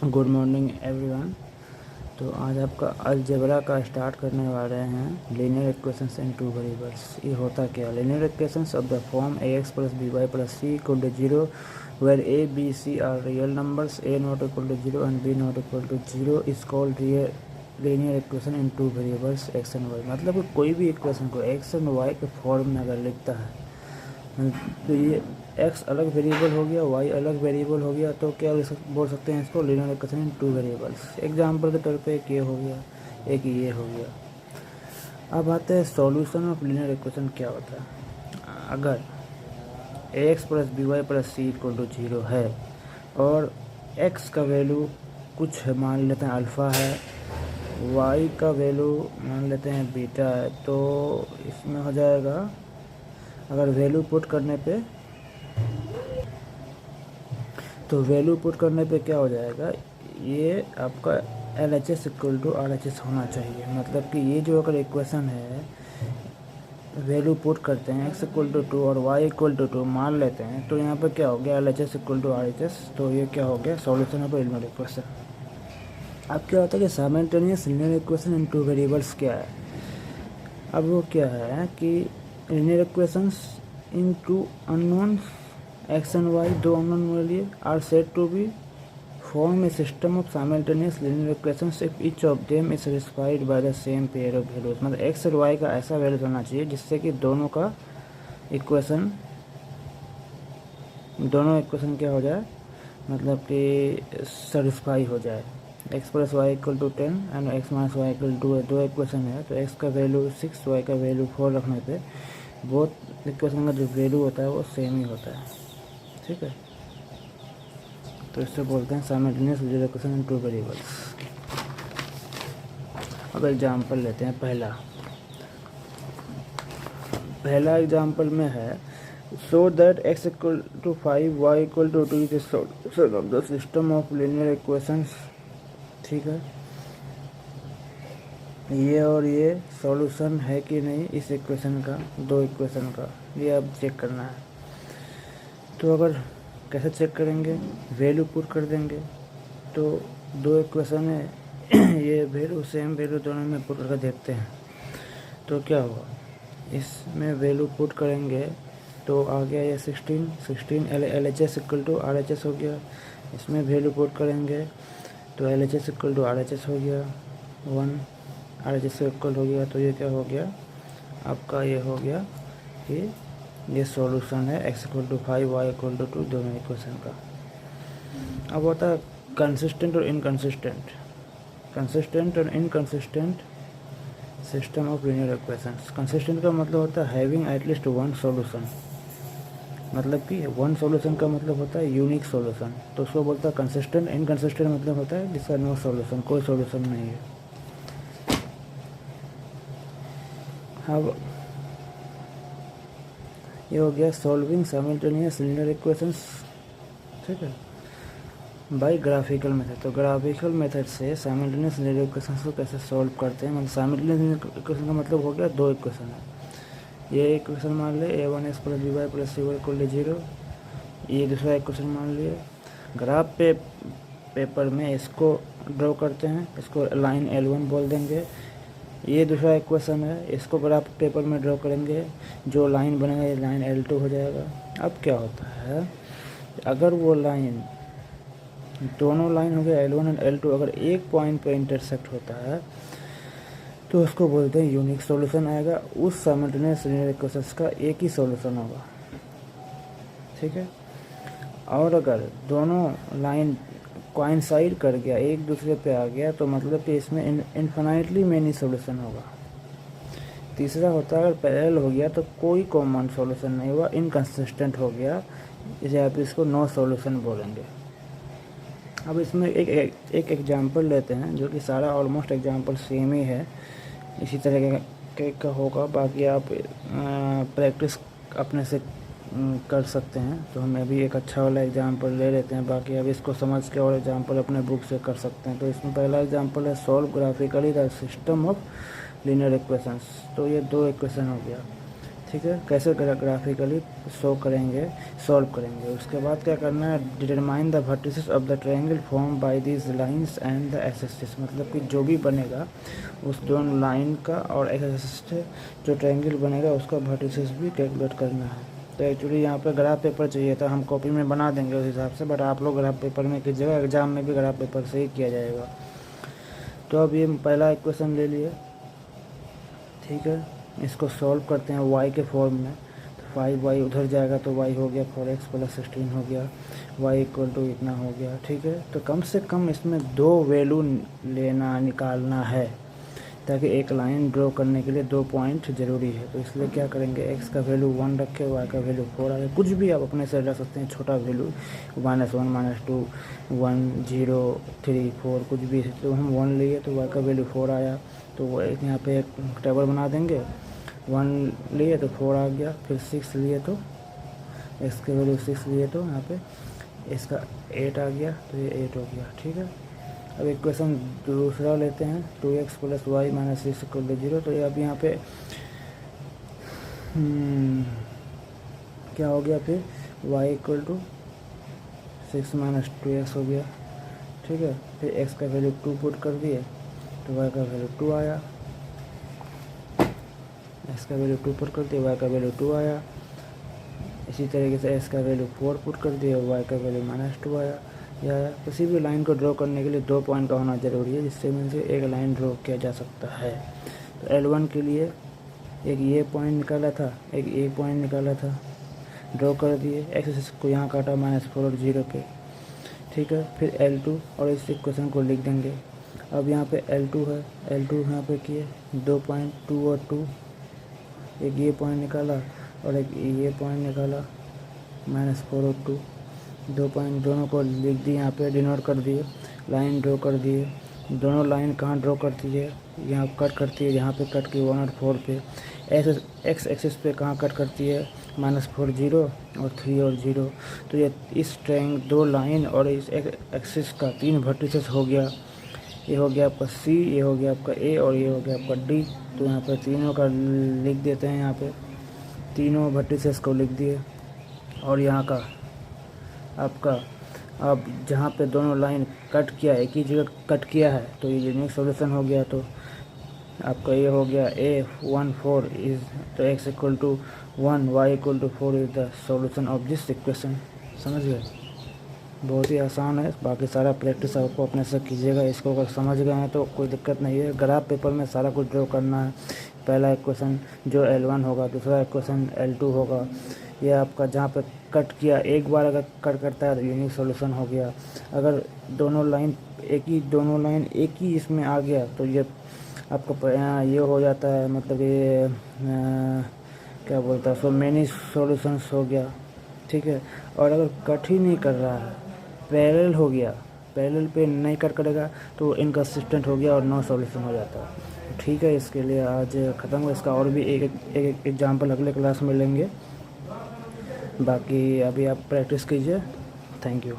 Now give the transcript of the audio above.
Good morning everyone. तो आज आपका अलजेब्रा का स्टार्ट करने वाले हैं linear equations in two variables. ये होता क्या? Linear equations of the form ax plus by plus c equal to 0 where a b c are real numbers, a not equal to 0 and b not equal to 0 is called linear equation in two variables x and y। मतलब कि कोई भी equation को x and y के form में अगर लिखता है तो ये x अलग वेरिएबल हो गया, y अलग वेरिएबल हो गया, तो क्या बोल सकते हैं इसको? Linear equation in two variables. Example के तौर पे एक ये हो गया, एक ये हो गया। अब आते हैं सॉल्यूशन ऑफ लीनियर इक्वेशन क्या होता है। अगर ax plus by plus c equal to 0 है और x का वैल्यू कुछ है, मान लेते हैं अल्फ़ा है, y का वैल्यू मान लेते हैं बीटा है, तो इसमें हो जाएगा, अगर वैल्यू पुट करने पे तो वैल्यू पुट करने पे क्या हो जाएगा, ये आपका LHS इक्वल टू RHS होना चाहिए। मतलब कि ये जो अगर इक्वेशन है, वैल्यू पुट करते हैं x इक्वल टू 2 और y इक्वल टू 2 मान लेते हैं, तो यहाँ पर क्या हो गया, LHS इक्वल टू RHS। तो ये क्या हो गया, सॉल्यूशन ऑफ लीनियर इक्वेशन। अब क्या होता है कि simultaneous linear equation in two variables क्या है। अब वो क्या है कि linear equations in two unknown X and Y, दो unknown value are said to be form a system of simultaneous linear equations if each of them is satisfied by the same pair of values. मतलब X और Y का ऐसा value होना चाहिए जिससे कि दोनों इक्वेशन क्या हो जाए, मतलब कि सेटिस्फाई हो जाए। X plus y equal to 10 and x minus y equal to, दो इक्वेशन है, तो एक्स का वैल्यू 6, वाई का वैल्यू 4 रखने पे बोथ इक्वेशन का जो वैल्यू होता है वो सेम ही होता है। ठीक है, तो इससे बोलते हैं simultaneous linear equation in two variables. अब एग्जाम्पल लेते हैं। पहला एग्जाम्पल में है, so that x equal to 5 y equal to 2 is solution of the system of linear equations. ठीक है, ये और ये सॉल्यूशन है कि नहीं इस इक्वेशन का, दो इक्वेशन का, ये अब चेक करना है। तो अगर कैसे चेक करेंगे, वैल्यू पुट कर देंगे, तो दो इक्वेशन है ये वैल्यू सेम वैल्यू दोनों में पुट करके देखते हैं तो क्या होगा। इसमें वैल्यू पुट करेंगे तो आ गया ये 16 LHS इक्वल टू RHS हो गया। इसमें वैल्यू पुट करेंगे तो LHS इक्वल टू RHS हो गया 1, RHS से इक्वल हो गया, तो ये क्या हो गया आपका, ये हो गया कि ये सॉल्यूशन है x equal to 5 y equal to 2 दोनों इक्वेशन का। अब होता है कंसिस्टेंट और इनकंसिस्टेंट। कंसिस्टेंट और inconsistent system of linear equations. Consistent का मतलब होता है हैविंग एटलीस्ट वन सॉल्यूशन, मतलब कि वन सॉल्यूशन का मतलब होता है यूनिक सॉल्यूशन, तो उसको बोलता है कंसिस्टेंट। इनकंसिस्टेंट मतलब होता है जिसका नो सॉल्यूशन, कोई सॉल्यूशन नहीं है। अब ये हो गया सॉल्विंग साइमल्टेनियस लीनियर इक्वेशंस। ठीक है, बाय ग्राफिकल मेथड। तो ग्राफिकल मेथड से साइमल्टेनियस लीनियर इक्वेशंस को कैसे सॉल्व करते हैं। मतलब साइमल्टेनियस लीनियर इक्वेशन का मतलब हो गया दो इक्वेशन है, ये इक्वेशन मान ले a1x plus by plus c equal to 0, ये दूसरा इक्वेशन मान लिए। ग्राफ पे पेपर में इसको ड्रॉ करते हैं, इसको लाइन L1 बोल देंगे। ये दूसरा इक्वेशन है, इसको ग्राफ पेपर में ड्रॉ करेंगे, जो लाइन बनेगा ये लाइन L2 हो जाएगा। अब क्या होता है, अगर वो लाइन, दोनों लाइन हो गया L1 और L2, अगर एक पॉइंट पे इंटरसेक्ट होता है तो उसको बोलते हैं यूनिक सॉल्यूशन आएगा। उस साइमल्टेनियस लीनियर इक्वेशंस का एक ही सॉल्यूशन होगा। ठीक है, और अगर दोनों लाइन कोइंसाइड कर गया, एक दूसरे पे आ गया, तो मतलब कि इसमें इन्फिनाइटली मेनी सॉल्यूशन होगा। तीसरा होता है अगर पैरेलल हो गया तो कोई कॉमन सॉल्यूशन नहीं हुआ, इनकंसिस्टेंट हो गया, इसे आप इसको नो सॉल्यूशन बोलेंगे। अब इसमें एक एग्जांपल लेते हैं, जो कि सारा ऑलमोस्ट एग्जांपल सेम ही है, इसी तरह का होगा। बाकी आप प्रैक्टिस अपने से कर सकते हैं। तो हम अभी एक अच्छा वाला एग्जांपल ले लेते हैं, बाकी अब इसको समझ के और एग्जांपल अपने बुक से कर सकते हैं। तो इसमें पहला एग्जांपल है solve graphically the system of linear equations. तो ये दो इक्वेशन हो गया। ठीक है, कैसे ग्राफिकली सॉल्व करेंगे। उसके बाद क्या करना है, determine the vertices of the triangle form by these lines and the axis, मतलब कि जो भी बनेगा उस दोनों लाइन का और एक्सिस से जो ट्रायंगल बनेगा उसका वर्टिसेस भी कैलकुलेट करना है। तो एक्चुअली यहाँ पे ग्राफ पेपर चाहिए था, हम कॉपी में बना देंगे उस हिसाब से, बट आप लोग ग्राफ पेपर में कीजिएगा, एग्जाम में भी ग्राफ पेपर से ही किया जाएगा। तो अब ये पहला इक्वेशन ले लिए, ठीक है, इसको सॉल्व करते हैं y के फॉर्म में। तो 5y उधर जाएगा तो y हो गया 4x + 16 हो गया, y = इतना हो गया, ठीक है। तो कम से कम इसमें 2 वैल्यू निकालना है, ताकि एक लाइन ड्रॉ करने के लिए 2 पॉइंट ज़रूरी है। तो इसलिए क्या करेंगे, x का वैल्यू 1 रखे, y का वैल्यू 4 आए, कुछ भी आप अपने से रख सकते हैं, छोटा वैल्यू -1 -2 1 0 3 4 कुछ भी। तो हम 1 लिए तो y का वैल्यू 4 आया, तो वो यहाँ पे एक टेबल बना देंगे, 1 लिए तो 4 आ गया, फिर 6 लिए तो x के वैल्यू 6 लिए तो यहाँ पे इसका 8 आ गया, तो ये 8 हो गया, ठीक है। अब इक्वेशन दूसरा लेते हैं, 2x + y - 6 = 0। तो ये अब यहाँ पे क्या हो गया, फिर y = 6 - 2x हो गया, ठीक है। फिर x का वैल्यू 2 पुट कर दिए तो y का वैल्यू 2 आया, x का वैल्यू 2 पुट कर दिए, y का वैल्यू 2 आया। इसी तरीके से x का वैल्यू 4 पुट कर दिए, y का वैल्यू -2 आया। या किसी भी लाइन को ड्रॉ करने के लिए 2 पॉइंट का होना ज़रूरी है, जिससे इनसे एक लाइन ड्रॉ किया जा सकता है। तो L1 के लिए एक ये पॉइंट निकाला था, एक ये पॉइंट निकाला था, ड्रॉ कर दिए, एक्सिस को यहाँ काटा -4 और 0 पे, ठीक है। फिर L2 और इस इक्वेशन को लिख देंगे। अब यहाँ पे L2 है, L2 यहाँ पे किए 2 पॉइंट 2 और 2, एक ये पॉइंट निकाला और एक ये पॉइंट निकाला, -4 और 2, 2 पॉइंट दोनों को लिख दिए, यहाँ पे डिनोट कर दिए, लाइन ड्रॉ कर दिए। दोनों लाइन कहाँ ड्रॉ करती है, यहाँ कट करती है, यहाँ पे कट की 1 और 4 पे। एक्स एक्सिस पे कहाँ कट करती है, -4 0 और 3 और 0। तो ये इस ट्रायंगल 2 लाइन और इस एक्सिस का 3 वर्टिसेस हो गया। ये हो गया आपका C, ये हो गया आपका A और ये हो गया आपका D। तो यहाँ पर तीनों का लिख देते हैं, यहाँ पे तीनों वर्टिसेस को लिख दिए। और यहाँ का आपका अब जहाँ पे दोनों लाइन कट किया, एक ही जगह कट किया है, तो ये यूनिक सॉल्यूशन हो गया। तो आपका ये हो गया A14 इज तो x = 1 y = 4 is the solution of this equation. समझ गए, बहुत ही आसान है। बाकी सारा प्रैक्टिस आपको अपने से कीजिएगा। इसको अगर समझ गए हैं तो कोई दिक्कत नहीं है। ग्राफ पेपर में सारा कुछ ड्रॉ करना है। पहला इक्वेशन जो L1 होगा, दूसरा इक्वेशन L2 होगा। ये आपका जहाँ पे कट किया, एक बार अगर कट करता है तो यूनिक सॉल्यूशन हो गया। अगर दोनों लाइन एक ही इसमें आ गया तो ये आपका ये हो जाता है, मतलब ये क्या बोलता है, सो मेनी सॉल्यूशंस हो गया, ठीक है। और अगर कट ही नहीं कर रहा है, पैरेलल हो गया, पैरेलल पे नहीं कट करेगा तो इनकंसिस्टेंट हो गया और नो सॉल्यूशन हो जाता है। ठीक है, इसके लिए आज ख़त्म हो। इसका और भी एक एग्जाम्पल अगले क्लास में लेंगे। बाकी अभी आप प्रैक्टिस कीजिए। Thank you.